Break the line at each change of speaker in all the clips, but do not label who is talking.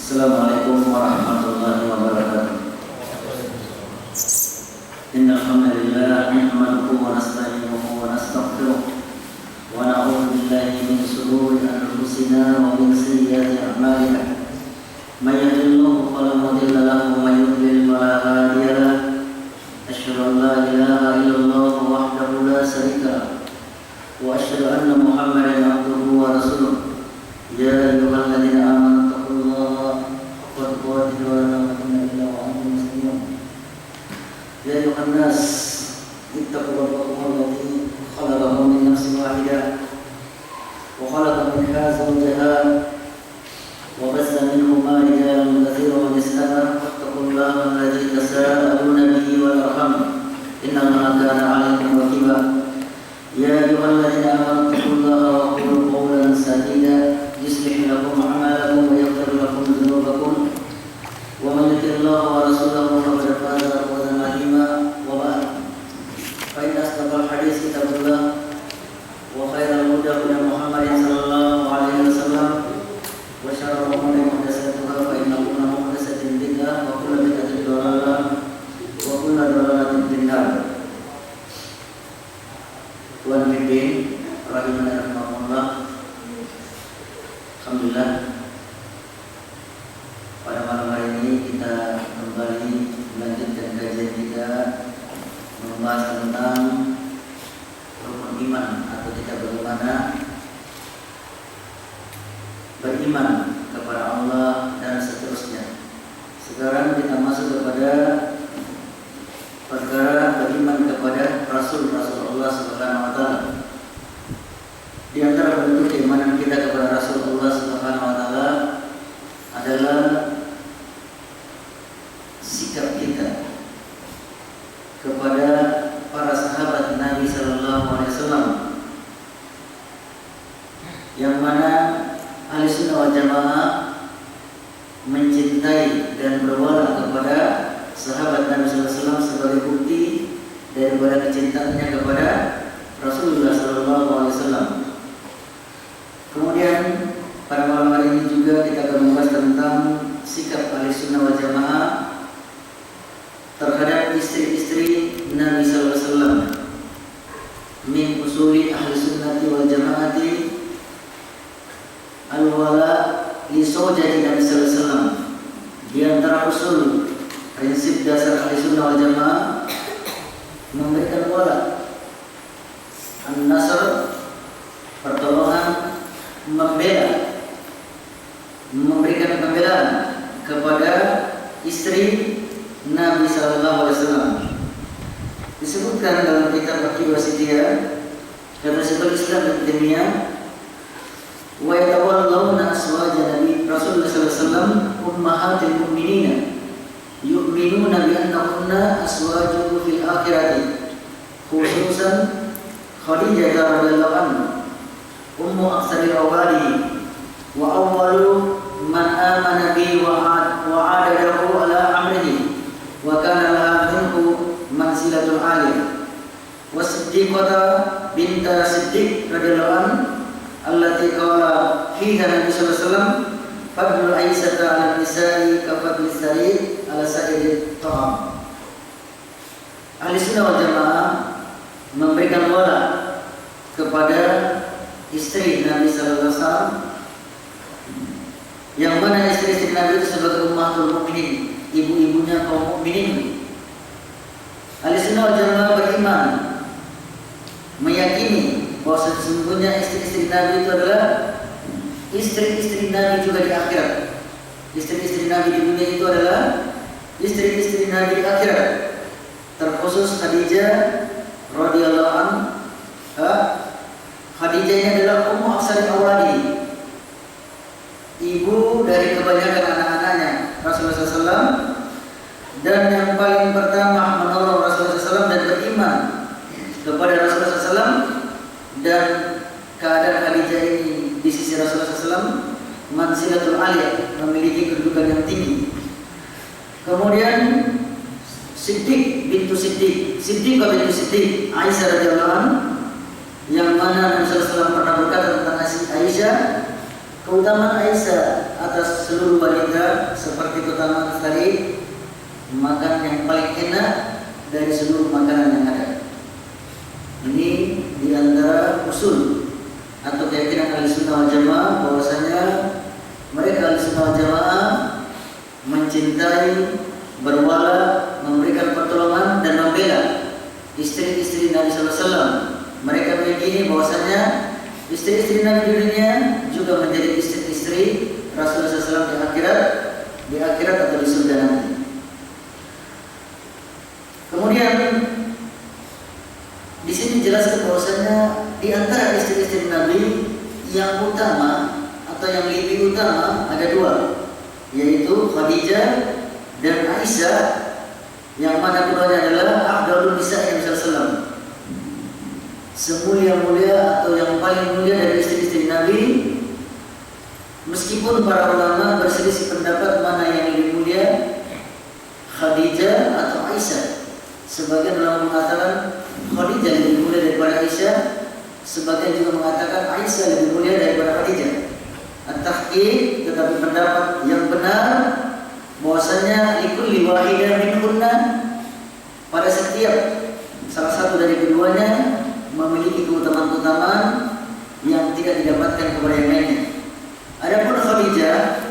Assalamualaikum warahmatullahi wabarakatuh. Innal hamdalillah nahmaduhu wa nasta'inuhu wa nastaghfiruh wa na'udzu billahi min shururi anfusina wa min sayyiati a'malina. May yahdihillahu fala mudilla lahu wa may yudlil fala hadiya lahu. Asyhadu an la ilaha illallah wahdahu la syarika lahu wa asyhadu anna Muhammadan abduhu wa rasuluh. Ya ayyuhalladzina amanu taqullaha haqqa tuqatih wa la tamutunna illa wa antum muslimun. Ya ayuhan nas ittaqu rabbakum alladzi khalaqakum min nafsin wahidah wa khalaqa minha zawjaha wa bassa minhuma rijalan katsiran wa nisaa wattaqullaha alladzi tasaaluna bihi wal arham innallaha kana 'alaykum raqiba. Ya ayyuhalladzina amanu taqullaha wa qulu qawlan sadida yuslih lakum a'malakum wa yaghfir lakum dhunubakum wa man yuti'illah wa rasulahu faqad faza fawzan 'azima. Wa ba'd, fa inna asdaqal hadits kitabullah wa khairal huda huda Muhammadin sallallahu alaihi wasallam wa syarrul umuri muhdatsatuha fa inna kulla muhdatsatin bid'ah wa kullu bid'atin dhalalah wa kullu dhalalatin finnar. Tuhan pimpin rahimani rahmatullah. Alhamdulillah, pada malam hari ini kita kembali melanjutkan kajian kita membahas tentang rukun iman atau kita bagaimana beriman kepada Allah dan seterusnya. Sekarang kita masuk kepada perkara beriman kepada Rasul-Rasul Allah Subhanahu wa taala. Di antara bentuk keimanan kita kepada Rasulullah Subhanahu wa taala adalah sikap kita kepada para sahabat Nabi sallallahu alaihi wasallam, yang mana Ahlussunnah wal Jamaah mencintai dan berwala kepada sahabat Nabi sallallahu alaihi wasallam sebagai bukti daripada kecintaannya kepada Rasulullah sallallahu alaihi wasallam. Kemudian pada malam hari ini juga kita akan membahas tentang sikap Ahlussunnah wal Jamaah terhadap istri-istri Nabi sallallahu alaihi wasallam. Min usuli Ahlussunnati wal Jamaati al-wala li zawjati Nabi sallallahu alaihi wasallam. Di antara usul prinsip dasar Ahlussunnah wal Jamaah memberikan wala, an-nasr, pertolongan, membela, memberikan pembelaan kepada istri Nabi sallallahu alaihi wasallam. Disebutkan dalam kitab Aqid Wasithiyah, kata Syekhul Islam Ibnu Taimiyah, wa yatawallawna azwaja Nabi Rasulullah sallallahu alaihi wasallam ummahatil mu'minin yu'minuna bi annahunna azwajuhu fil akhirati, khususan Khadijah radhiyallahu anha ummu aksaril awali wa awwalu man amana bi wa adadahu ala amrihi wa kana laha minhu manzilatul aliyah wa siddiqata binta siddiq radhiyallahu anha allati qala fiha Nabi sallallahu alaihi wasallam fadlu aisyata ala nisa'i ka fadli sarid ala sa'idit ta'am. Ahlussunnah wal Jamaah memberikan wala kepada istri Nabi sallallahu alaihi wasallam, yang mana istri-istri Nabi itu sebagai ummatul mukminin, ibu-ibunya kaum mukminin. Ahlussunnah wal Jamaah beriman, meyakini bahwa sesungguhnya istri-istri Nabi itu adalah istri-istri Nabi juga di akhirat. Istri-istri Nabi di dunia itu adalah istri-istri Nabi di akhirat. Terkhusus Khadijah radhiyallahu anha. Khadijah ini adalah ummu aksari awali, ibu dari kebanyakan anak-anaknya Rasulullah SAW, dan yang paling pertama menolong Rasulullah SAW dan beriman kepada Rasulullah SAW, dan keadaan Khadijah ini di sisi Rasulullah SAW manzilatul aliyah, memiliki kedudukan yang tinggi. Kemudian Siddiq bintu Siddiq, Siddiqah bintu Siddiq, Aisyah radhiyallahu anha, yang mana Nabi sallallahu alaihi wasallam pernah berkata tentang Aisyah, keutamaan Aisyah atas seluruh wanita seperti keutamaan tadi, makan yang paling enak dari seluruh makanan yang ada. Ini diantara usul atau keyakinan Ahlussunnah wal Jamaah bahwasanya mereka Ahlussunnah wal Jamaah mencintai, berwala, memberikan pertolongan dan membela istri-istri Nabi sallallahu alaihi wasallam. Mereka meyakini bahwasanya istri-istri Nabi di dunia juga menjadi istri-istri Rasulullah SAW di akhirat atau di surga nanti. Kemudian di sini dijelaskan bahwasanya di antara istri-istri Nabi yang utama atau yang lebih utama ada dua, yaitu Khadijah dan Aisyah, yang mana keduanya adalah afdalun nisa Nabi sallallahu alaihi wasallam. Semulia-mulia atau yang paling mulia dari istri-istri Nabi. Meskipun para ulama berselisih pendapat mana yang lebih mulia, Khadijah atau Aisyah. Sebagian ulama mengatakan Khadijah lebih mulia daripada Aisyah, sebagian juga mengatakan Aisyah lebih mulia daripada Khadijah. At-tahqiq, tetapi pendapat yang benar bahwasanya likulli wahidah minhunna, pada setiap salah satu dari keduanya memiliki keutamaan-keutamaan yang tidak didapatkan kepada yang lainnya. Adapun Khadijah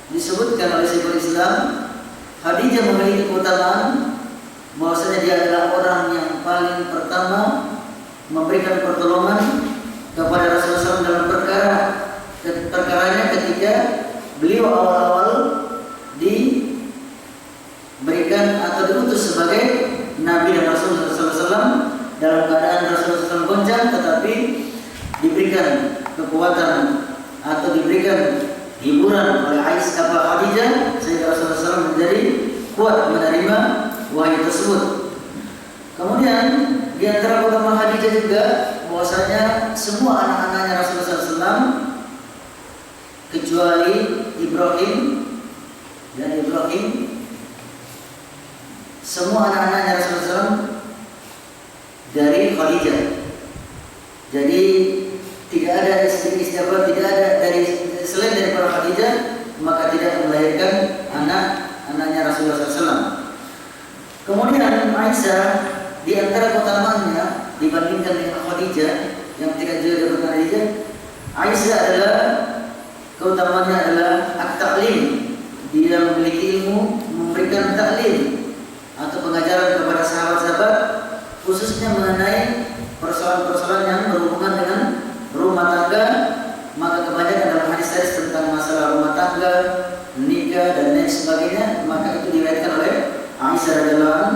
disebutkan oleh Syekhul Islam, Khadijah memiliki keutamaan bahwasanya dia adalah orang yang paling pertama memberikan pertolongan kepada Rasulullah SAW dalam perkaranya ketika beliau awal-awal diberikan atau diutus sebagai Nabi dan Rasul SAW, dalam keadaan Rasulullah SAW goncang, tetapi diberikan kekuatan atau diberikan hiburan oleh Aisyah Khadijah sehingga Rasulullah SAW menjadi kuat menerima wahyu tersebut. Kemudian di antara keutamaan Khadijah juga bahwasanya semua anak-anaknya Rasulullah SAW kecuali Ibrahim, semua anak-anaknya Rasulullah SAW dari Khadijah. Jadi tidak ada istri-istri, tidak ada dari selain daripada Khadijah, maka tidak melahirkan anak-anaknya Rasulullah SAW. Kemudian Aisyah di antara keutamaannya dibandingkan dengan Khadijah yang tidak juga dengan Khadijah, Aisyah adalah keutamaannya adalah at-ta'lim. Dia memiliki ilmu memberikan taklim atau pengajaran kepada sahabat-sahabat, khususnya mengenai persoalan-persoalan yang berhubungan dengan rumah tangga. Maka kebanyakan dalam hadis-hadis tentang masalah rumah tangga, nikah dan lain sebagainya, maka itu diriwayatkan oleh Aisyah radhiyallahu anha,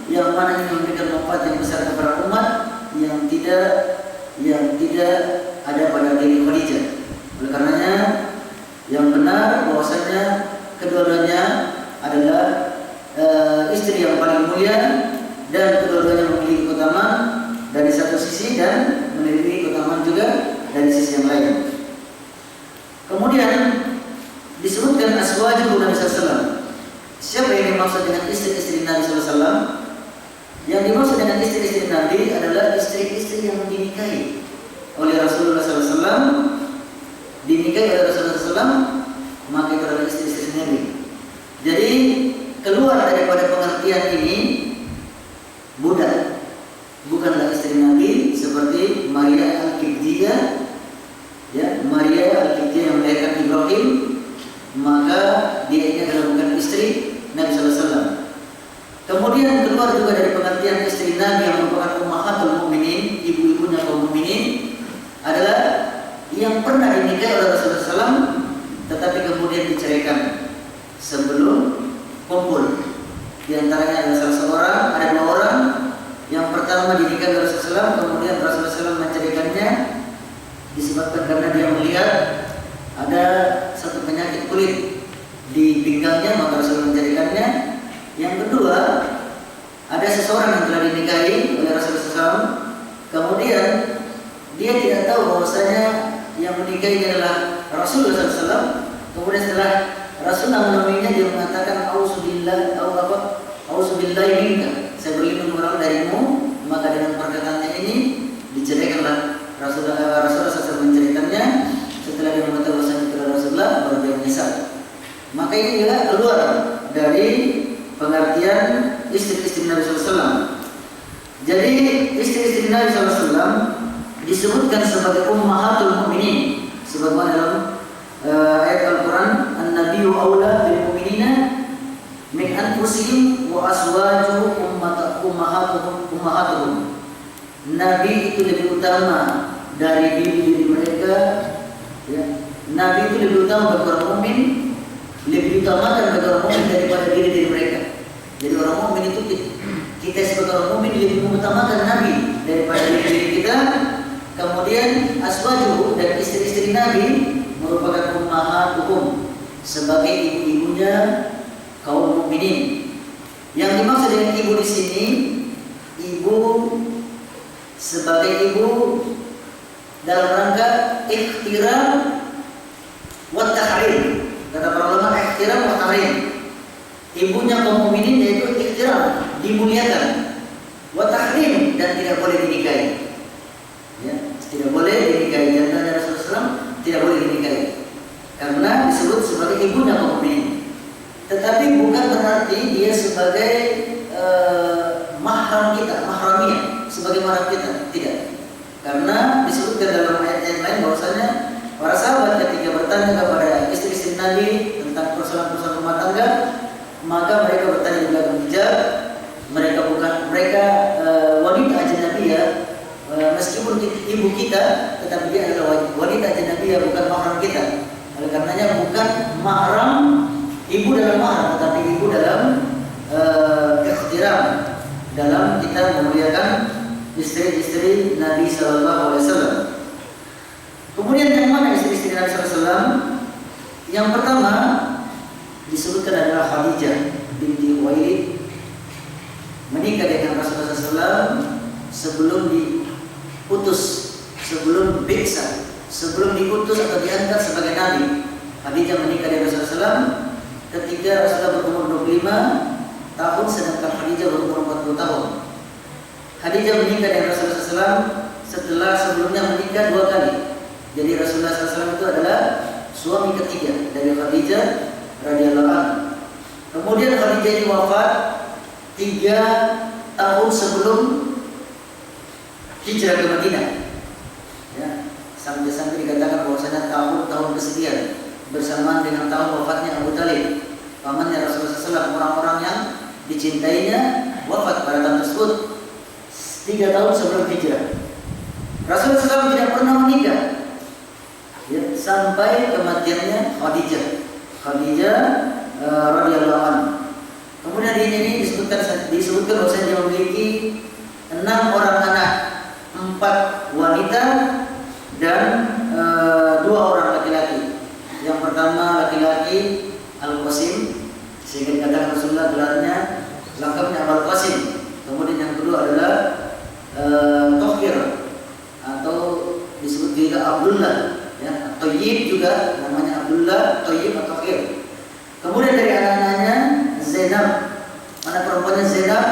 yang mana ini memberikan manfaat yang besar kepada umat yang tidak ada pada diri Khadijah. Oleh karenanya yang benar bahwasanya kedua-duanya adalah istri yang paling mulia dan kedua-duanya memiliki keutamaan dari satu sisi dan memiliki keutamaan juga dari sisi yang lain. Kemudian disebutkan azwajul Nabi sallallahu alaihi wasallam. Siapa yang dimaksud dengan istri-istri Nabi sallallahu alaihi wasallam? Yang dimaksud dengan istri-istri Nabi adalah istri-istri yang dinikahi oleh Rasulullah sallallahu alaihi wasallam, dinikahi oleh Rasulullah sallallahu alaihi wasallam, maka itu adalah istri-istri Nabi. Jadi keluar daripada pengertian ini budak, bukanlah istri Nabi seperti Maria Al-Qibtiyah, ya, Maria Al-Qibtiyah yang melahirkan Ibrahim, maka dia ini adalah bukan istri Nabi sallallahu alaihi wasallam. Kemudian keluar juga dari pengertian istri Nabi yang merupakan ummahatul mukminin, ibu-ibunya kaum mukminin, adalah yang pernah dinikahi oleh Rasulullah SAW tetapi kemudian diceraikan sebelum kumpul. Di antaranya ada salah seorang, ada dua orang. Yang pertama dinikahi oleh Rasulullah SAW, kemudian Rasulullah SAW menceraikannya disebabkan karena dia melihat ada satu penyakit kulit di pinggangnya, maka Rasulullah menceraikannya. Yang kedua, ada seseorang yang telah dinikahi oleh Rasulullah SAW, kemudian dia tidak tahu bahwasanya yang menikahi adalah Rasulullah SAW. Kemudian setelah Rasulullah menemuinya, dia mengatakan auzubillah minka, saya berlindung kepada darimu. Maka dengan perkataannya ini diceraikanlah Rasulullah SAW menceraikannya setelah dia mengetahui bahwasanya sebagai ummahatul mu'minin. Sebagaimana dalam ayat Al-Quran, An-Nabiyyu aula bil mu'minina min anfusihim wa azwajuhum ummahatuhum. Nabi itu lebih utama dari diri mereka, ya. Nabi itu lebih utama bagi orang mukmin, lebih utamakan bagi orang mukmin daripada diri mereka. Jadi orang mukmin itu kita sebagai orang mukmin lebih mengutamakan Nabi daripada diri kita. Kemudian azwajuhu dan istri-istri Nabi merupakan ummahatuhum sebagai ibu-ibunya kaum mukminin. Yang dimaksud dengan ibu di sini, ibu sebagai ibu dalam rangka ikhtiram wa tahrim. Kata para ulama, ikhtiram wa tahrim. Ibunya kaum mukminin yaitu ikhtiram, dimuliakan, wa tahrim, dan tidak boleh dinikahi. Ya, tidak boleh dinikahi. Janda Rasulullah SAW tidak boleh dinikahi karena disebut sebagai ibunya kaum mukminin. Tetapi bukan berarti dia sebagai mahram kita, mahramiyah, sebagai mahram kita, tidak. Karena disebutkan dalam ayat yang lain bahwasanya para sahabat ketika bertanya kepada istri-istri Nabi tentang persoalan-persoalan rumah tangga, maka mereka bertanya di belakang hijab. Mereka wanita ajnabiyah, meskipun ibu kita, tetapi dia adalah wanita ajnabiyah, bukan mahram kita. Oleh karenanya bukan mahram ibu dalam mahram, tetapi ibu dalam ikhtiram, dalam kita memuliakan istri-istri Nabi Sallallahu Alaihi Wasallam. Kemudian yang mana istri-istri Nabi Sallallahu Alaihi Wasallam? Yang pertama disebutkan adalah Khadijah binti Khuwailid, menikah dengan Rasulullah SAW sebelum diutus, sebelum bi'tsah, sebelum diutus atau diangkat sebagai Nabi. Khadijah menikah dengan Rasulullah SAW ketika Rasulullah berumur 25 tahun, sedangkan Khadijah berumur 40 tahun. Khadijah menikah dengan Rasulullah SAW setelah sebelumnya menikah 2 kali. Jadi Rasulullah SAW itu adalah suami ketiga dari Khadijah radhiyallahu anha. Kemudian Khadijah ini wafat 3 tahun sebelum hijrah ke Madinah. Ya, sampai dikatakan bahwasanya tahun kesekian bersamaan dengan tahun wafatnya Abu Talib, pamannya Rasulullah SAW. Orang-orang yang dicintainya wafat pada tahun tersebut 3 tahun sebelum hijrah. Rasulullah SAW tidak pernah menikah, ya, sampai kematiannya Khadijah radhiyallahu anha. Kemudian ini disebutkan bahwasanya dia memiliki 6 orang anak, 4 wanita dan 2 orang laki-laki. Yang pertama laki-laki Al-Qasim, sehingga dikatakan Rasulullah gelarnya lengkapnya Al-Qasim. Kemudian yang kedua adalah Tohir, atau disebut juga Abdullah, ya, Thayyib juga namanya Abdullah, Thayyib atau Tohir. Kemudian dari anak-anaknya Zainab, mana perempuannya Zainab,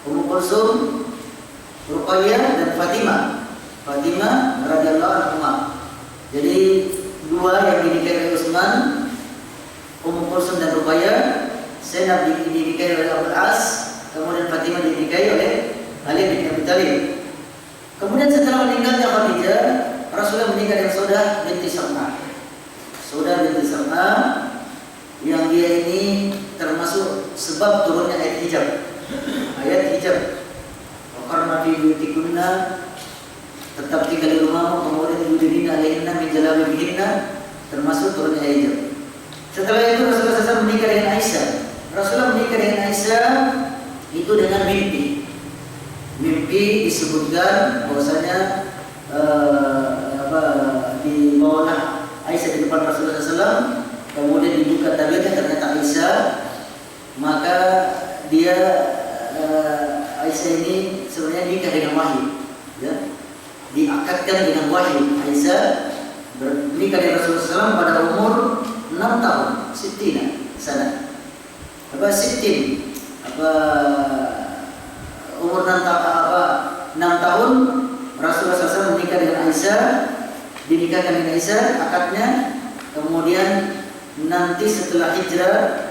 Ummu Kulsum, Ruqayyah dan Fatimah radhiyallahu anha. Jadi 2 yang dinikahi oleh Utsman, Ummu Kulsum dan Ruqayyah. Zainab dinikahi oleh Abul As, kemudian Fatimah dinikahi oleh Ali bin Abi Thalib. Kemudian setelah meninggalnya Khadijah, Rasulullah menikah dengan Saudah binti Zam'ah, yang dia ini termasuk sebab turunnya ayat hijab. Waqarna fi buyutikunna, tetap tinggal di rumahmu, kemudian yudhina alaihinna min jalabibihinna, termasuk turunnya ayat hijab. Setelah itu Rasulullah SAW menikah dengan Aisyah. Rasulullah menikah dengan Aisyah itu dengan mimpi disebutkan bahwasanya dibawalah Aisyah di depan Rasulullah SAW, kemudian dibuka tabirnya ternyata Aisyah. Maka dia Aisyah ini sebenarnya nikah dengan wahyu, ya, diakadkan dengan wahyu. Aisyah menikah dengan Rasulullah SAW pada umur 6 tahun, 60 sana. Umur 6 tahun Rasulullah SAW menikah dengan Aisyah, dinikahkan dengan Aisyah, akadnya. Kemudian nanti setelah hijrah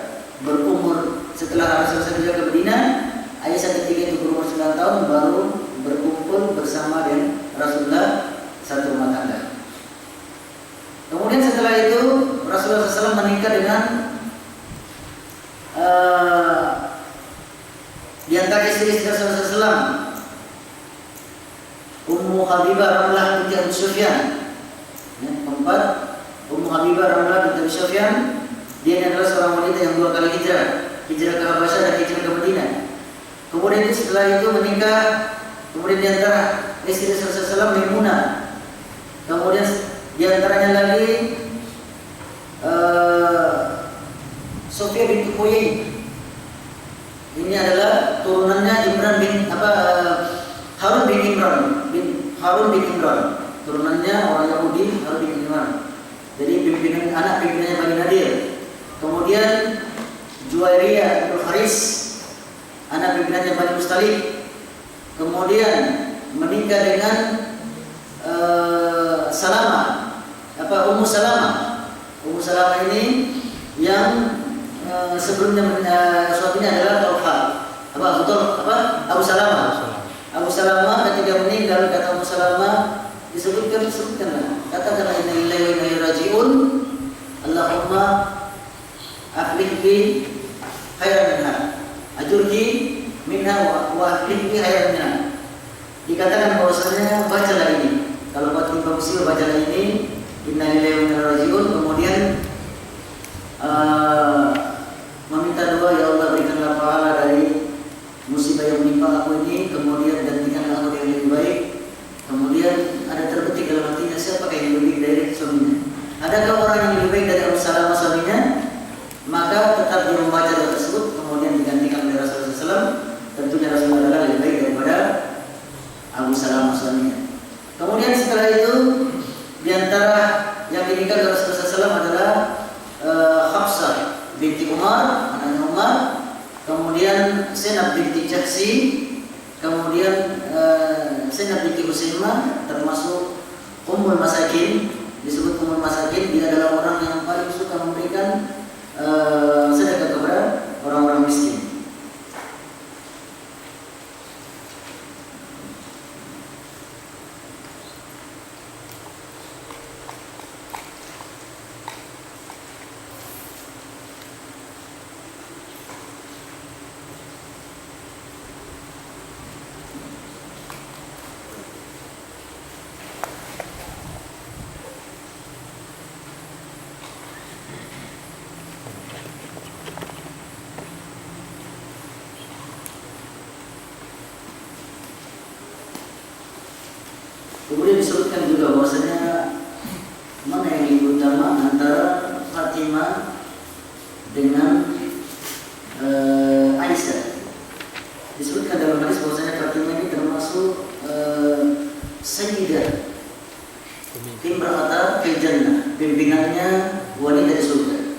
setelah Rasulullah SAW hijrah ke Madinah, Aisyah ketika itu berumur 9 tahun baru berkumpul bersama dengan Rasulullah satu rumah tangga. Kemudian setelah itu Rasulullah SAW menikah dengan di antara istri-istri Rasulullah SAW, Ummu Habibah Ramlah binti Abi Sufyan. Keempat, Ummu Habibah Ramlah binti Abi Sufyan. Dia adalah seorang wanita yang 2 kali hijrah ke Habasyah dan hijrah ke Madinah. Kemudian setelah itu menikah. Kemudian di antara istri Rasulullah SAW Maimunah. Kemudian di antaranya lagi Sofia binti Huyai. Ini adalah turunannya Harun bin Imran. Turunannya orang Yahudi, Harun bin Imran. Jadi pimpinannya Bani Nadir. Kemudian Juwairiyah bin Haris, anak pimpinannya Bani Mustalib. Kemudian menikah dengan Ummu Salamah. Ummu Salamah ini yang sebelumnya suaminya adalah Abu Salamah. Abu Salamah ketika meninggal, kata Ummu Salamah, disebutkanlah, katakanlah inna lillahi wa inna ilaihi raji'un, Allahumma aflih bi khairan minha, ajurni minha wa aflih bi khairan minha. Dikatakan bahwasanya bacalah ini, kalau buat timba musibah bacalah ini, inna lillahi wa inna ilaihi raji'un. Kemudian meminta doa, ya Allah berikanlah pahala dari musibah yang menimpa aku ini, kemudian gantikanlah aku yang lebih baik. Kemudian ada terbetik dalam hatinya, siapakah yang lebih baik dari suaminya? Adakah orang yang lebih baik dari Abu Salamah suaminya? Maka tetap dia membaca doa tersebut, kemudian digantikan oleh Rasulullah SAW. Tentunya Rasulullah adalah lebih baik daripada Abu Salamah suaminya. Kemudian setelah itu, di antara yang dinikah oleh Rasulullah SAW adalah Hafsah binti Umar, anaknya Umar. Kemudian Zainab binti Jahsi. Kemudian Zainab binti Husaimah, termasuk Ummul Masakin. Disebut Ummul Masakin, dia adalah orang yang paling suka memberikan sedekah kepada orang-orang miskin. Kemudian disebutkan juga bahwasanya mana yang lebih utama antara Fatimah dengan Aisyah. Disebutkan dalam hadis bahwasanya Fatimah ini termasuk Sayyidah Imra'ata fil Jannah, pimpinannya wanita di surga.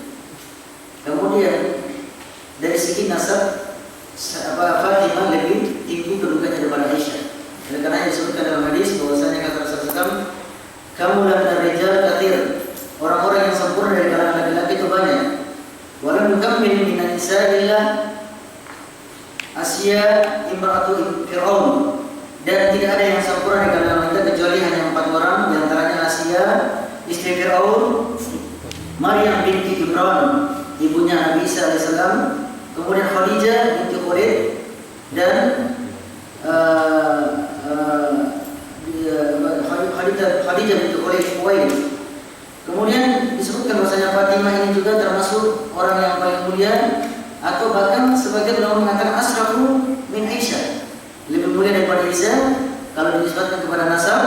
Kemudian dari segi nasab, Fatimah lebih tinggi kedudukannya daripada Aisyah. Oleh karena disebutkan dalam hadis bahwasanya kata Rasulullah, kamu dan rijal kathir, orang-orang yang sempurna dari kalangan laki-laki itu banyak. Walam yukammin minan nisa illa Asya imra'atu Fir'aun, dan tidak ada yang sempurna di kalangan wanita kecuali hanya 4 orang, di antaranya Asya istri Fir'aun, Maryam binti Imran ibunya Nabi Isa alaihissalam, kemudian Khadijah binti Khuwailid, dan Khadijah binti Khuwailid. Kemudian disebutkan bahwasanya Fatimah ini juga termasuk orang yang paling mulia, atau bahkan sebagian ulama mengatakan asrafu min Aisyah, lebih mulia daripada Aisyah kalau dinisbatkan kepada nasab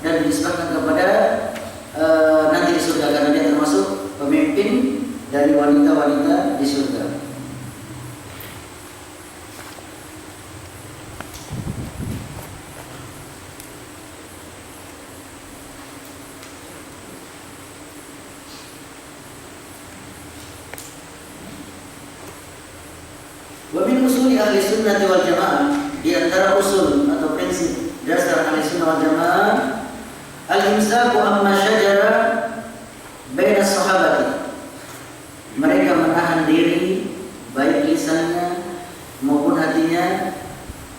dan dinisbatkan kepada nanti di surga, karena dia termasuk pemimpin dari wanita-wanita di surga. Wamin usuli ahli sunnati wal jamaah, di antara usul atau prinsip dasar ahli sunnah wal jamaah, al-imsaku amma syajara baina sahabati, mereka menahan diri baik lisannya maupun hatinya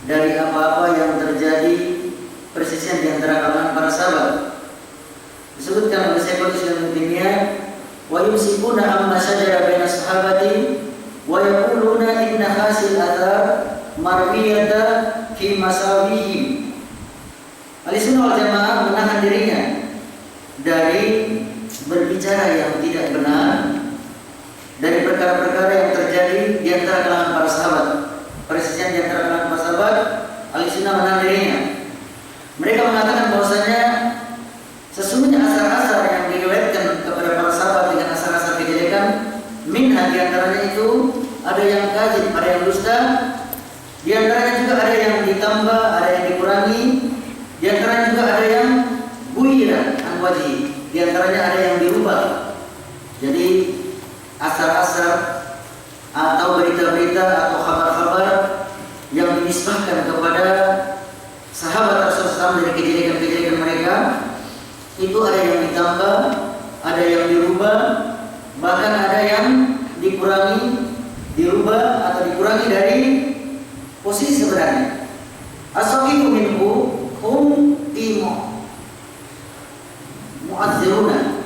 dari apa-apa yang terjadi persisian di antara kalangan para sahabat. yumsikuna amma syajara baina sahabati wa yaquluna inna hasil athar marwiyata fi masawihim. Ahlussunnah wal Jamaah menahan dirinya dari berbicara yang tidak benar dari perkara-perkara yang terjadi di antara kalangan para sahabat. Perselisihan di antara kalangan para sahabat, Ahlussunnah menahan dirinya. Mereka mengatakan bahwasanya sesungguhnya asar-asar yang diriwayatkan kepada para sahabat dengan asar-asar kejelekan, minha di antaranya itu ada yang kadzib, ada yang dusta, di antaranya juga ada yang ditambah, ada yang dikurangi, di antaranya juga ada yang buira an wajhi, di antaranya ada yang dirubah. Jadi asar-asar atau berita-berita atau kabar-kabar yang dinisbahkan kepada sahabat Rasulullah dari kejelekan-kejelekan mereka itu ada yang ditambah, ada yang dirubah, bahkan ada yang dikurangi, dirubah atau dikurangi dari posisi sebenarnya. As-sahihu minhu hum timo mu'azziruna.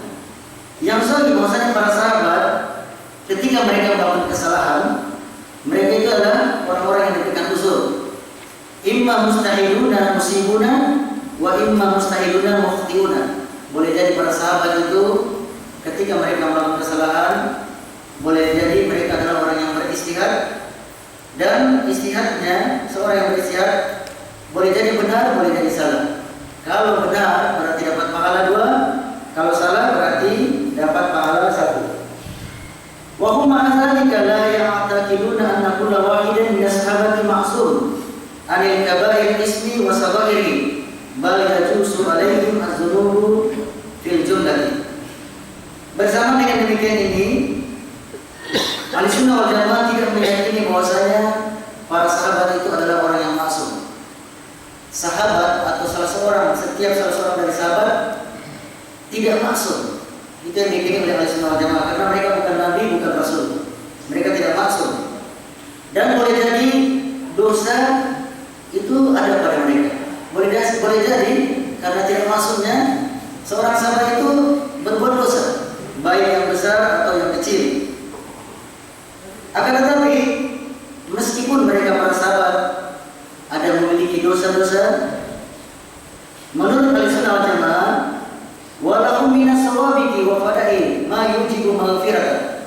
Yang sahih bahwasanya para sahabat ketika mereka melakukan kesalahan, mereka itu adalah orang-orang yang diberikan usul. Imma mustahiluna musibuna wa imma mustahiluna mukhtiuna. Boleh jadi para sahabat itu ketika mereka melakukan kesalahan, boleh jadi mereka adalah orang yang beristihad, dan istihadnya seorang yang beristihad boleh jadi benar, boleh jadi salah. Kalau benar berarti dapat pahala 2, kalau salah berarti dapat pahala 1. Wa hum ma'adzalika la ya'taqiduna anna kulla wahidin min ashabati ma'sum anil kaba'ir ismi wa saghairi bal yajuzu alaihim az-dzunubu fil jumlah. Bersama dengan demikian ini, Ahlussunnah wal Jamaah tidak meyakini bahwasanya para sahabat itu adalah orang yang maksum. Sahabat atau setiap salah seorang dari sahabat tidak maksum. Itu yang diyakini oleh Ahlussunnah wal Jamaah, karena mereka bukan nabi, bukan rasul. Mereka tidak maksum. Dan boleh jadi dosa itu ada pada mereka. Boleh jadi karena tidak maksumnya seorang sahabat itu berbuat dosa, baik yang besar atau yang kecil. Akan tetapi meskipun mereka para sahabat ada memiliki dosa-dosa, menurut Ahlussunnah wal Jamaah, walahum minas sawabiqi wa fadail ma yujibu maghfirah.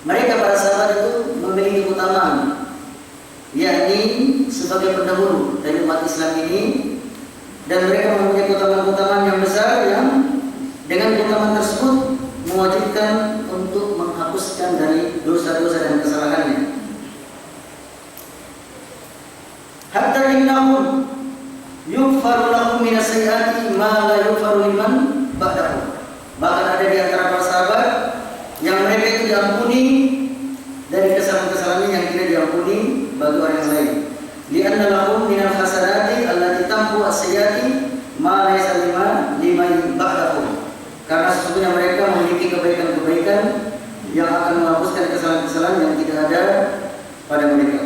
Mereka para sahabat itu memiliki keutamaan, yakni sebagai pendahulu dari umat Islam ini, dan mereka mempunyai keutamaan-keutamaan yang besar yang dengan keutamaan tersebut mewajibkan untuk menghapuskan dari dosa-dosa dan kesalahannya. Hatta innahum yughfaru lahum min as-sayyi'ati ma la yughfaru liman ba'dahu. Bahkan ada di antara para sahabat yang mereka itu diampuni dari kesalahan-kesalahannya yang tidak diampuni bagi orang yang lain. Li'anna lahum min al-hasanati allati tamhu as-sayyi'ati ma laysa liman ba'dahu. Karena sesungguhnya mereka memiliki kebaikan-kebaikan yang akan menghapuskan kesalahan-kesalahan yang tidak ada pada mereka.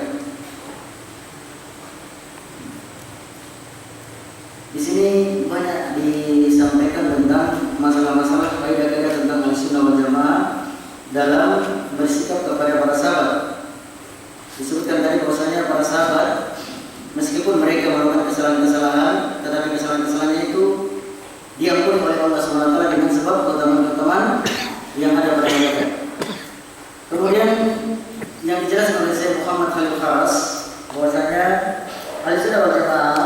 Di sini banyak disampaikan tentang masalah-masalah kaidah-kaidah tentang Ahlussunnah wal Jamaah dalam bersikap kepada para sahabat. Disebutkan tadi bahwasanya para sahabat meskipun mereka melakukan kesalahan-kesalahan, tetapi kesalahan-kesalahannya itu diampuni oleh Allah SWT dengan sebab keutamaan-keutamaan yang ada pada mereka. Kemudian yang dijelaskan oleh Syekh Muhammad Khalil Kharas bahwasanya Ahlussunnah wal Jamaah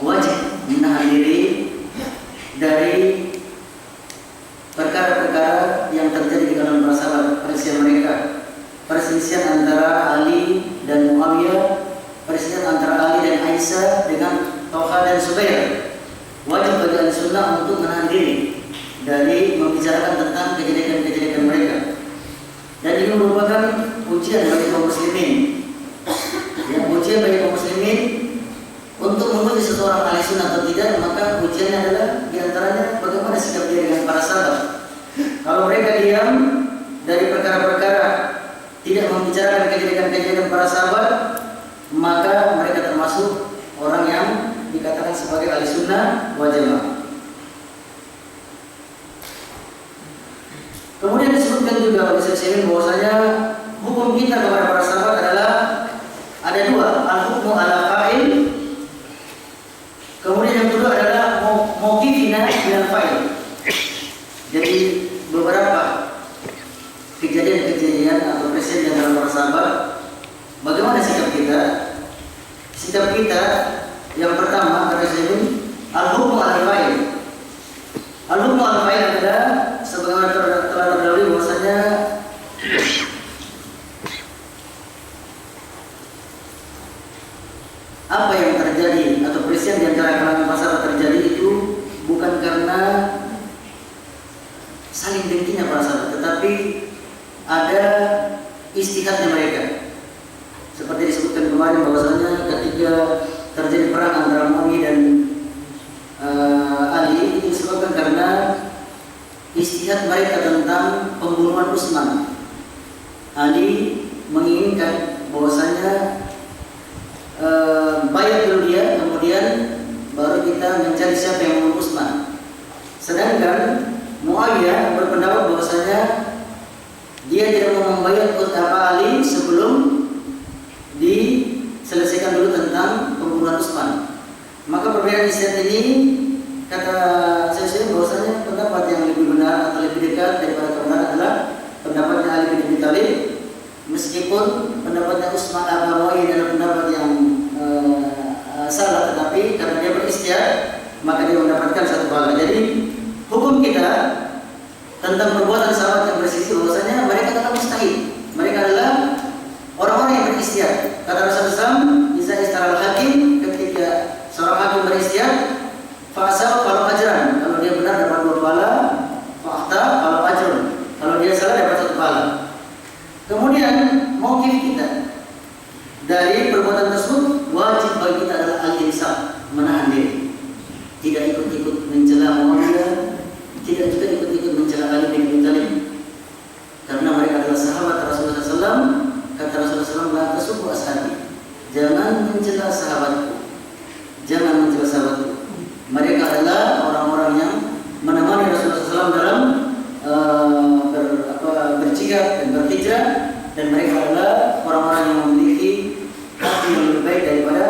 wajib menahan diri dari perkara-perkara yang terjadi di kalangan para sahabat, perselisihan mereka, perselisihan antara Ali dan Muawiyah, perselisihan antara Ali dan Aisyah dengan Talha dan Zubair. Wajib bagi Ahlussunnah untuk menahan diri dari membicarakan tentang kejelekan-kejelekan mereka. Dan ini merupakan ujian bagi kaum muslimin. Ya, ujian bagi kaum muslimin untuk menguji seseorang Ahlussunnah atau tidak, maka ujiannya adalah diantaranya bagaimana sikap dia dengan para sahabat. Kalau mereka diam dari perkara-perkara, tidak membicarakan kejelekan-kejelekan para sahabat, maka mereka termasuk orang yang dikatakan sebagai Ahlussunnah wal Jamaah. Kemudian juga oleh Syekh bahwasanya hukum kita kepada para sahabat adalah ada dua, al-hukmu ala fa'il. Kemudian yang kedua adalah mauqifina minal fa'il. Jadi beberapa kejadian-kejadian atau presiden dalam para sahabat, bagaimana sikap kita? Sikap kita yang pertama kata Syekh, al-hukmu ala fa'il. Al-hukmu ala fa'il adalah sebagaimana telah terdahulu bahwasanya apa yang terjadi atau peristiwa di antara kalangan masyarakat terjadi itu bukan karena saling dengkinya para sahabat, tetapi ada istihadnya mereka. Seperti disebutkan kemarin bahwasanya ketika terjadi perang antara Muawiyah dan Ali, itu disebabkan karena istihad mereka tentang pembunuhan Utsman. Ali menginginkan bahwasanya bayar dulu dia, kemudian baru kita mencari siapa yang membunuh Utsman. Sedangkan Muawiyah berpendapat bahwasanya dia tidak mau membayar Ali sebelum diselesaikan dulu tentang pembunuhan Utsman. Maka perbedaan istihad ini kata saya bahwasanya pendapat yang lebih benar atau lebih dekat daripada kebenaran adalah pendapatnya Ali bin Abi Thalib, meskipun pendapatnya Utsman Muawiyah adalah pendapat yang salah, tetapi karena dia beristihad maka dia mendapatkan satu pahala. Jadi hukum kita tentang perbuatan sahabat yang bersisi bahwasanya mereka adalah mustahid. Mereka adalah orang-orang yang beristihad. Kata Rasulullah SAW, "Iza istaral hakim," ketika seorang hakim beristihad, fa'asal kalau ajran, kalau dia benar dapat 2 pahala, fa'akhta kalau ajrun, kalau dia salah dapat 1 pahala. Kemudian mauqif kita dari perbuatan tersebut, wajib bagi kita adalah al-insaf, menahan diri, tidak ikut-ikut mencela Muawiyah, tidak juga ikut-ikut mencela Ali bin Abi Thalib, karena mereka adalah sahabat Rasulullah SAW. Kata Rasulullah SAW, "La tasubbu ashabi," jangan mencela sahabatku, jangan mencela sahabatku. Mereka adalah orang-orang yang menemani Rasulullah SAW dalam berjihad dan berhijrah, dan mereka adalah orang-orang yang memiliki hati yang lebih baik daripada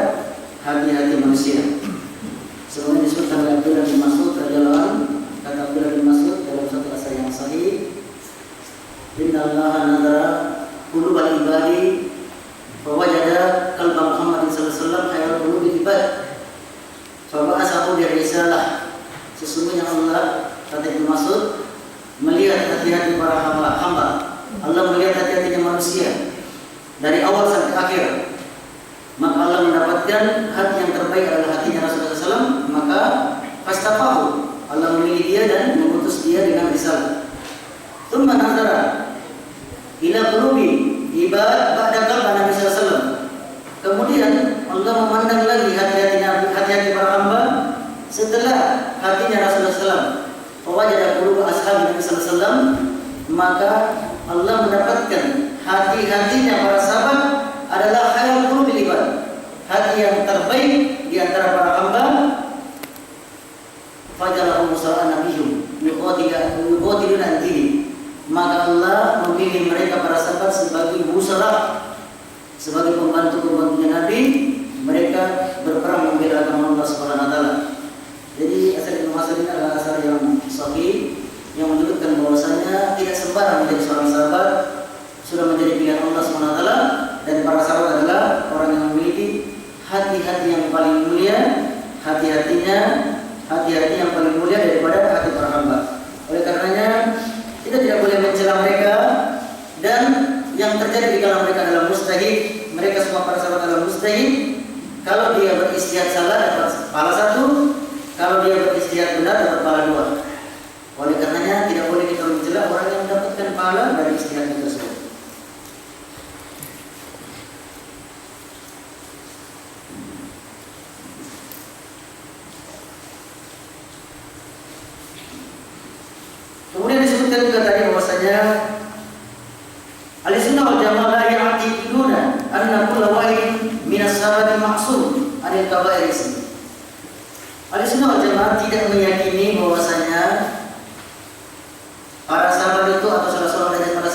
hati-hati manusia. Sebagaimana disebutkan oleh Abdullah bin Mas'ud radhiyallahu anhu, kata Abdullah bin Mas'ud dalam satu asar yang sahih, "Inna Allah nadara qulubal ibadi fa wajada qalba Muhammad sallallahu alaihi wasallam khairal qulubil ibad fa ba'athahu bi risalah." Sesungguhnya Allah, kata Ibnu Mas'ud, melihat hati-hati para hamba. Allah melihat hati-hatinya manusia dari awal sampai akhir. Maka Allah mendapatkan hati yang terbaik adalah hatinya Rasulullah SAW. Maka fastafahu, Allah memilih dia dan mengutus dia dengan risalah. Tsumma nazara ila qulubi ibad ba'da qalbi Nabi SAW. Kemudian Allah memandang lagi hati-hati para hamba setelah hatinya Rasulullah SAW. Fawajada quluba ashabi Nabi SAW, maka Allah mendapatkan hati-hatinya para sahabat adalah khairul qulubil ibad, hati yang terbaik di antara para hamba. Fajalahum musa'an nabiyyu yuqatiluna ad-din, maka Allah memilih mereka para sahabat sebagai busara, sebagai pembantu-pembantunya Nabi. Mereka berperang membela agama Allah Subhanahu wa taala. Jadi asal Ibnu Mas'ud ini adalah asal yang sahih yang menyebutkan bahwasanya tidak sembarang menjadi seorang sahabat, sudah menjadi pilihan Allah Subhanahu wa taala, dan para sahabat adalah orang yang memiliki hati-hati yang paling mulia, hati-hati yang paling mulia daripada hati para hamba. Oleh karenanya kita tidak boleh mencela mereka, dan yang terjadi di kalangan mereka adalah mustahid. Mereka semua para sahabat adalah mustahid. Kalau dia beristihad salah dapat pahala 1, kalau dia beristihad benar dapat pahala 2. Oleh karenanya tidak boleh kita mencela orang yang mendapatkan pahala dari istihadnya tersebut. Kemudian disebutkan juga tadi bahwasanya Ahlussunnah wal Jamaah la ya'taqiduna anna kulla wahidin minas sahabati ma'sum 'anil kaba'ir. Ahlussunnah wal Jamaah tidak meyakini bahwasanya para sahabat itu atau salah seorang dari para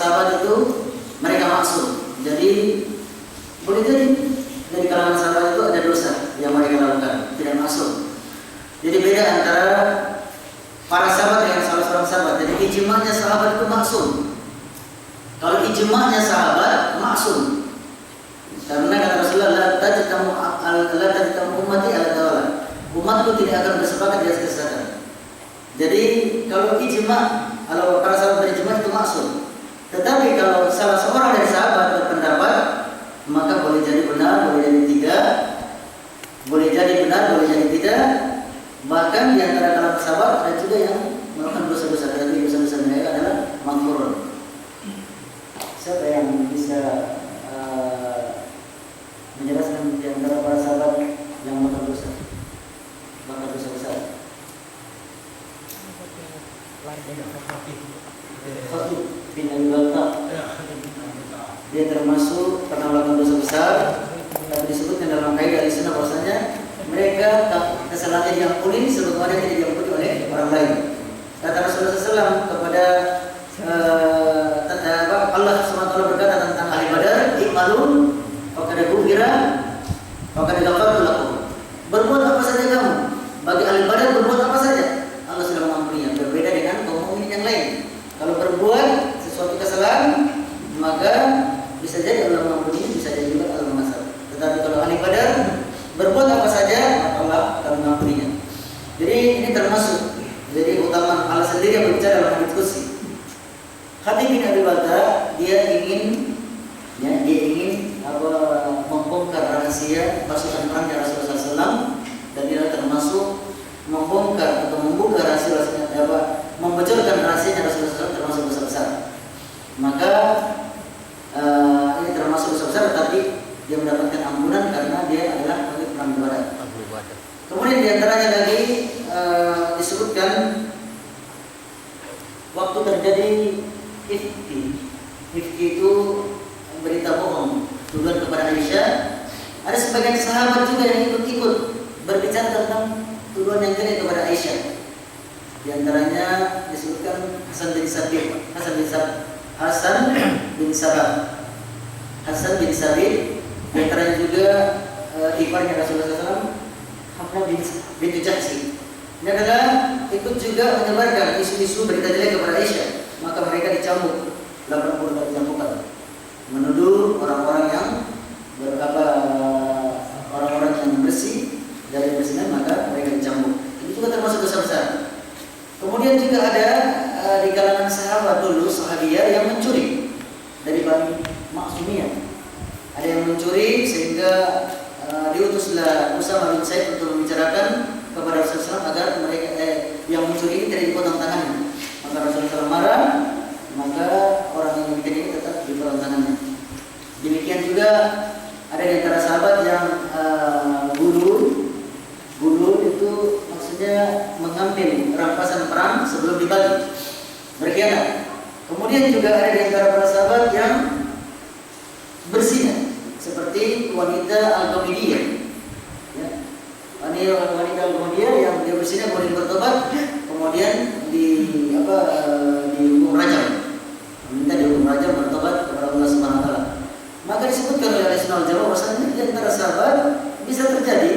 seorang sahabat. Jadi ijma'nya sahabat itu maksum. Kalau ijma'nya sahabat maksum. Karena kata Rasulullah, la tajtamu ummati ala dalalah. Umatku tidak akan bersepakat di atas kesesatan. Jadi kalau ijma', kalau para sahabat berijma' itu maksum. Tetapi kalau salah seorang dari sahabat berpendapat, maka boleh jadi benar, boleh jadi tidak. Boleh jadi benar, boleh jadi tidak. Bahkan di antara kalangan sahabat ada juga yang melakukan dosa-dosa, tetapi dosa-dosa mereka adalah maghfurun. Siapa yang bisa menjelaskan di antara para sahabat yang melakukan dosa, bahkan dosa besar? Khatib bin Abi Baltaq, dia termasuk pernah melakukan dosa besar, tapi disebutkan dalam kaidah Ahlussunnah bahwasanya mereka kesalahannya diampuni sebagaimana tidak diampuni oleh orang lain. Kata Rasulullah SAW kepada Allah SWT berkata tentang ahli Badar, "Iqmalun faqad ghufira faqad ghafartu lakum." Berbuat apa saja kamu. Bagi ahli Badar berbuat apa saja, Allah sudah mengampuninya. Berbeda dengan kaum mukminin yang lain. Kalau berbuat sesuatu kesalahan, maka bisa jadi Allah mengampuni, bisa jadi juga Allah mengasal. Tetapi kalau ahli Badar berbuat apa saja, maka Allah akan mengampuninya. Jadi ini termasuk jadi utama Allah sendiri yang berbicara dalam diskusi. Khatib bin Abi Baltaq dia ingin membongkar rahasia pasukan perang Rasulullah SAW, dan dia termasuk membongkar atau membuka rahasia membocorkan rahasia Rasulullah SAW termasuk dosa besar. Maka ini termasuk dosa besar, tapi dia mendapatkan ampunan karena dia adalah ahli perang Badar. Kemudian diantaranya lagi disebutkan waktu terjadi ifki itu berita bohong tuduhan kepada Aisyah, ada sebagian sahabat juga yang ikut-ikut berbicara tentang tuduhan yang kena kepada Aisyah. Di antaranya disebutkan Hasan bin Sabit, di antaranya juga iparnya Rasulullah SAW, Hamnah binti Jahsy. Ini adalah ikut juga menyebarkan isu-isu berita jelek kepada Aisyah. Maka mereka dicambuk 80 kali cambukan, menuduh orang-orang yang orang-orang yang bersih dari bersihnya, maka mereka dicambuk. Ini juga termasuk dosa besar. Kemudian juga ada di kalangan sahabat dulu, sahabiyah yang mencuri dari Bani Maksumiyah. Ada yang mencuri sehingga diutuslah Usamah bin Zaid untuk membicarakan kepada Rasulullah agar mereka yang mencuri ini tidak dipotong tangannya. Maka Rasulullah marah, maka orang yang bikin ini tetap dipotong tangannya. Demikian juga ada di antara sahabat yang gulul itu maksudnya mengambil rampasan perang sebelum dibagi, berkhianat. Kemudian juga ada di antara para sahabat yang berzina, seperti wanita Al-Ghamidiyah, ya. Wanita Al-Ghamidiyah yang dia berzina kemudian bertobat, kemudian dihukum rajam, minta dihukum rajam, bertobat kepada Allah Subhanahu wa taala. Maka disebutkan oleh Ahlussunnah wal Jamaah bahwasanya di antara sahabat bisa terjadi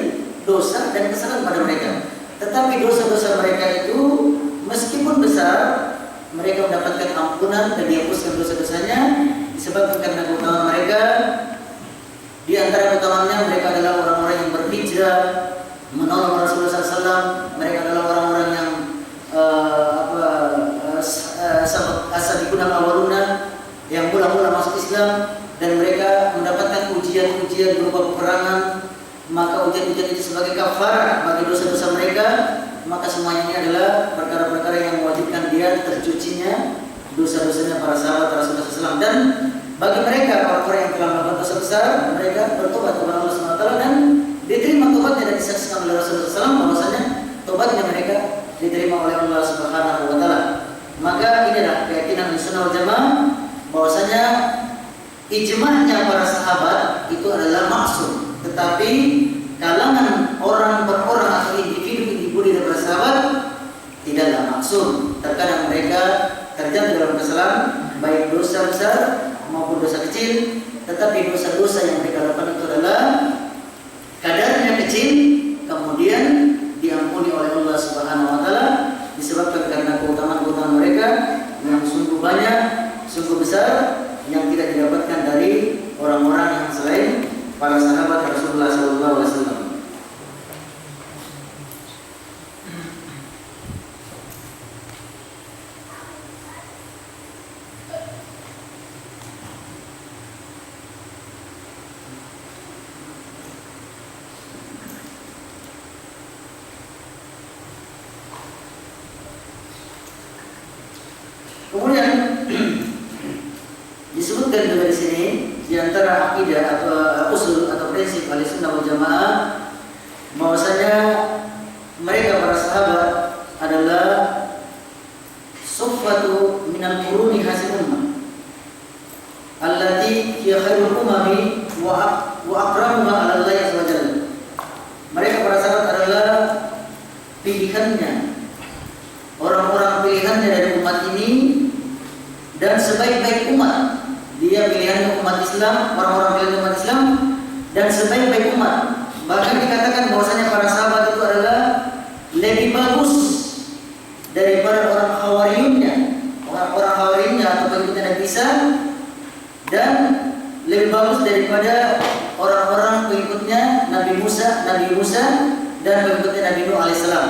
dosa dan kesalahan pada mereka. Tetapi dosa-dosa mereka itu meskipun besar, mereka mendapatkan ampunan dan dihapuskan dosa-dosanya disebabkan karena keutamaan mereka. Di antara keutamaannya mereka adalah orang-orang yang berhijrah, menolong Rasulullah SAW. Mereka adalah orang-orang yang as-sabiqun al-awwaluna, yang mula-mula masuk Islam, dan mereka mendapatkan ujian-ujian berupa peperangan. Maka ujian-ujian itu sebagai kafarat bagi dosa-dosa mereka. Maka semuanya ini adalah perkara-perkara yang mewajibkan dia tercucinya dosa-dosanya para sahabat Rasulullah SAW. Dan bagi mereka orang-orang yang telah melakukan dosa besar, mereka bertobat kepada Allah SWT dan diterima tobatnya, dan disaksikan oleh Rasulullah SAW bahwasanya tobatnya mereka diterima oleh Allah Subhanahu wa taala. Maka inilah keyakinan Ahlussunnah wal Jamaah bahwasanya ijma'nya para sahabat itu adalah maksum, tetapi kalangan orang per orang atau individu dari para sahabat tidaklah maksum. Terkadang mereka terjatuh dalam kesalahan, baik dosa besar maupun dosa kecil, tetapi dosa-dosa yang mereka lakukan itu adalah kadarnya kecil, kemudian diampuni oleh Allah Subhanahu wa taala disebabkan karena keutamaan-keutamaan besar yang tidak didapatkan dari orang-orang yang selain para sahabat Rasulullah SAW. Kemudian disebutkan juga di sini di antara akidah atau usul atau prinsip Ahlussunnah wal Jamaah bahwasanya mereka para sahabat adalah suffatu minal quruni hasil ummah allati hiya khairul umami wa akramuha 'ala Allah azza wa jalla. Mereka para sahabat adalah pilihannya, orang-orang pilihannya dari umat ini, dan sebaik-baik umat. Dia pilihan umat Islam, orang-orang pilihan umat Islam, dan sebaik-baik umat. Bahkan dikatakan bahwasanya para sahabat itu adalah lebih bagus daripada orang Hawariyunnya, orang-orang Hawariyunnya atau pengikutnya Nabi Isa, dan lebih bagus daripada orang-orang pengikutnya Nabi Musa, dan pengikutnya Nabi Nuh alaihissalam.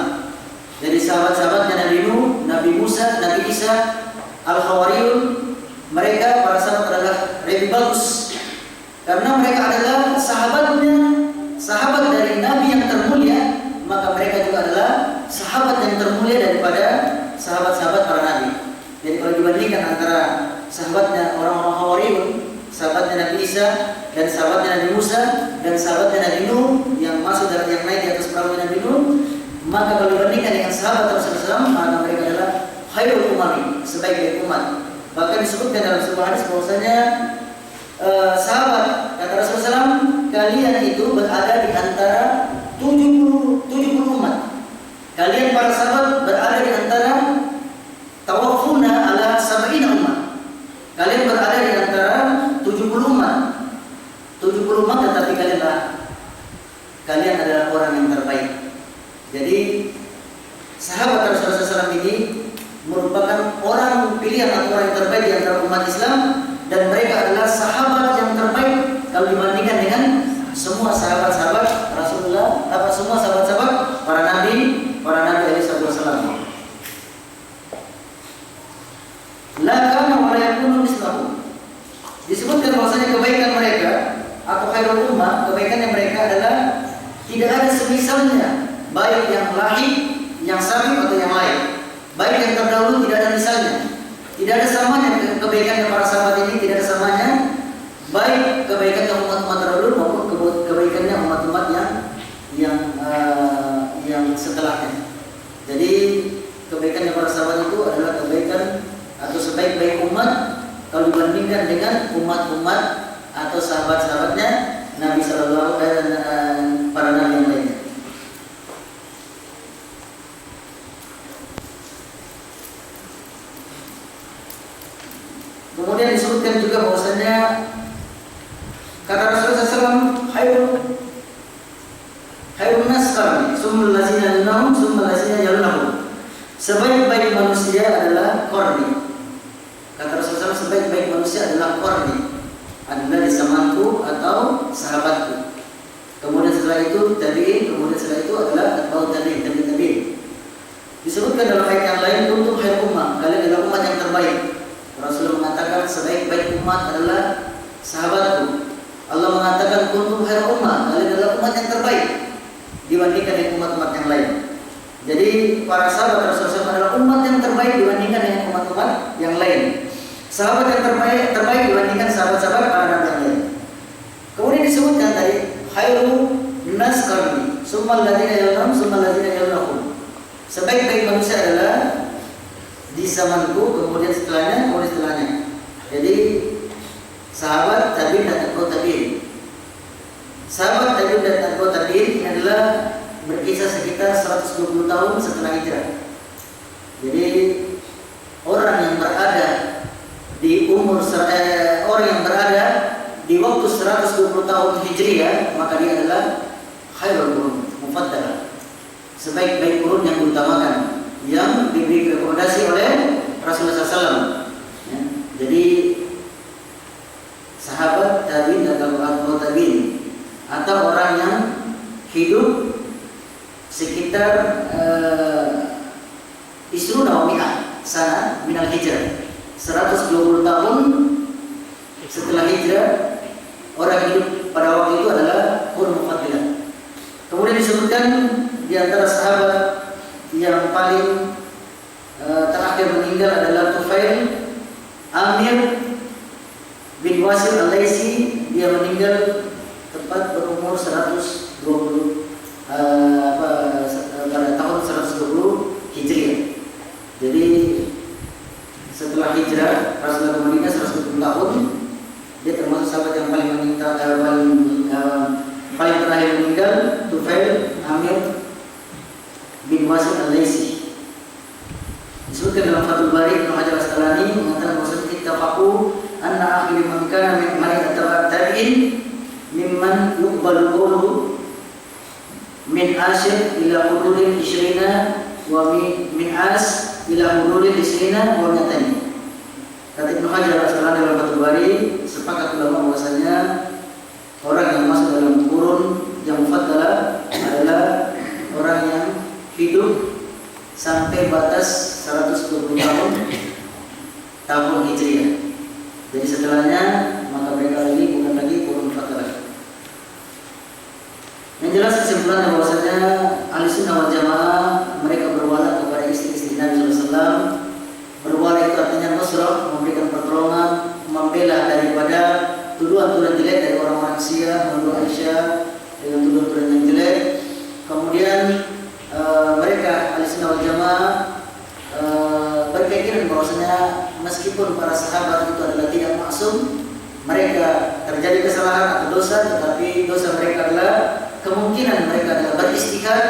Jadi sahabat-sahabatnya Nabi Nuh, Nabi Musa, Nabi Isa, Al-Hawariyun, mereka para sahabat adalah lebih bagus karena mereka adalah sahabat dari Nabi yang termulia, maka mereka juga adalah sahabat yang termulia daripada sahabat-sahabat para Nabi. Jadi kalau dibandingkan antara sahabatnya orang-orang Hawariyun, sahabatnya Nabi Isa, dan sahabatnya Nabi Musa, dan sahabatnya Nabi Nuh yang masuk dari yang naik di atas perahu Nabi Nuh, maka kalau dibandingkan dengan sahabat Rasulullah SAW, maka mereka adalah khairul umami, sebaik-baik umat. Bahkan disebutkan dalam sebuah hadis bahwasanya sahabat kata Rasulullah SAW, kalian itu berada di antara 70 umat. Kalian para sahabat berada di antara tawafuna ala sab'ina umat. Kalian berada di antara 70 umat. 70 umat, tetapi kalian adalah orang yang terbaik. Jadi sahabat Rasulullah SAW ini merupakan orang pilihan atau orang yang terbaik di antara umat Islam, dan mereka adalah sahabat yang terbaik kalau dibandingkan dengan semua sahabat-sahabat Rasulullah, semua sahabat-sahabat para nabi alaihi wasallam. La kana wa la yakunu mislahu. Disebutkan bahwasanya kebaikan mereka atau khairul ummah, kebaikannya mereka adalah tidak ada semisalnya, baik yang lahir, yang sabit atau yang lain. Baik yang terdahulu tidak ada misalnya, tidak ada samanya kebaikan para sahabat ini, tidak ada samanya, baik kebaikan umat-umat terdahulu maupun kebaikannya umat-umat yang setelahnya. Jadi kebaikan para sahabat itu adalah kebaikan atau sebaik-baik umat kalau dibandingkan dengan umat-umat atau sahabat-sahabatnya Nabi Sallallahu Alaihi Wasallam, para nabi yang lainnya. Kemudian disebutkan juga bahwasanya kata Rasulullah SAW, khairun nas qarni, summal ladzina yalunahum, summal ladzina yalunahum. Sebaik-baik manusia adalah qarni. Kata Rasulullah SAW, sebaik-baik manusia adalah qarni, adalah di zamanku atau sahabatku. Kemudian setelah itu tabi'in, kemudian setelah itu adalah atba'ut tabi'in. Disebutkan dalam ayat yang lain, kuntum khairul ummah, kalian adalah umat yang terbaik. Rasulullah mengatakan sebaik-baik umat adalah sahabatku. Allah mengatakan kuntum khairul ummah, kalian adalah umat yang terbaik dibandingkan dengan umat-umat yang lain. Jadi para sahabat Rasulullah SAW adalah umat yang terbaik dibandingkan dengan umat-umat yang lain. Sahabat yang terbaik dibandingkan sahabat-sahabat para nabi yang lain. Kemudian disebutkan tadi khairun nas qarni, summal ladzina yalunahum, summal ladzina yalunahum. Sebaik-baik manusia adalah di zamanku, kemudian setelahnya. Jadi sahabat tabi'in dan atba'ut tabi'in. Sahabat tabi'in dan atba'ut tabi'in adalah berkisah sekitar 120 tahun setelah hijrah. Jadi orang yang berada di orang yang berada di waktu 120 tahun Hijriah, maka dia adalah khairul qurun mufaddalah, sebaik-baik qurun yang diutamakan, yang diberi rekomendasi oleh Rasulullah SAW. Ya. Jadi minal hijrah. 120 tahun setelah hijrah orang hidup pada waktu itu adalah qurun mufaddila. Kemudian disebutkan di antara sahabat yang paling terakhir meninggal adalah Tufail Amir bin Wasil Al-Laisi. Dia meninggal tepat berumur 120 pada tahun 120 Hijriah. Jadi setelah hijrah Rasulullah ke Madinah 120 tahun, dia termasuk sahabat yang paling meninggal, paling terakhir meninggal, Tufail Amir bin Wasil Al-Laisi. Disebutkan dalam Fathul Bari, Ibnu Hajar Asqalani mengatakan bahwa ittafaqu anna akhir man kana min tabi'in mimman yuqbalu qawluhu min asyir ila hududin isyrina wa min as ila hududin isyrina wa mi'atain. Kata Ibnu Hajar Asqalani dalam Fathul Bari, sepakat ulama bahwasanya orang yang masuk dalam kurun yang mufaddalah adalah orang yang hidup sampai batas 120 tahun Hijriah. Jadi setelahnya maka mereka ini bukan lagi kurun mufaddalah. Yang jelas kesimpulannya bahwasanya Ahlussunnah wal Jamaah mereka berwala kepada istri-istri Nabi SAW. Berwala itu artinya nusrah, memberikan pertolongan, membela daripada tuduhan-tuduhan jelek dari orang-orang Syiah, menuduh Aisyah dengan tuduhan-tuduhan yang jelek. Kemudian mereka Ahlussunnah wal Jamaah berkeyakinan bahwasanya meskipun para sahabat itu adalah tidak maksum, mereka terjadi kesalahan atau dosa, tetapi dosa mereka adalah kemungkinan mereka adalah berijtihad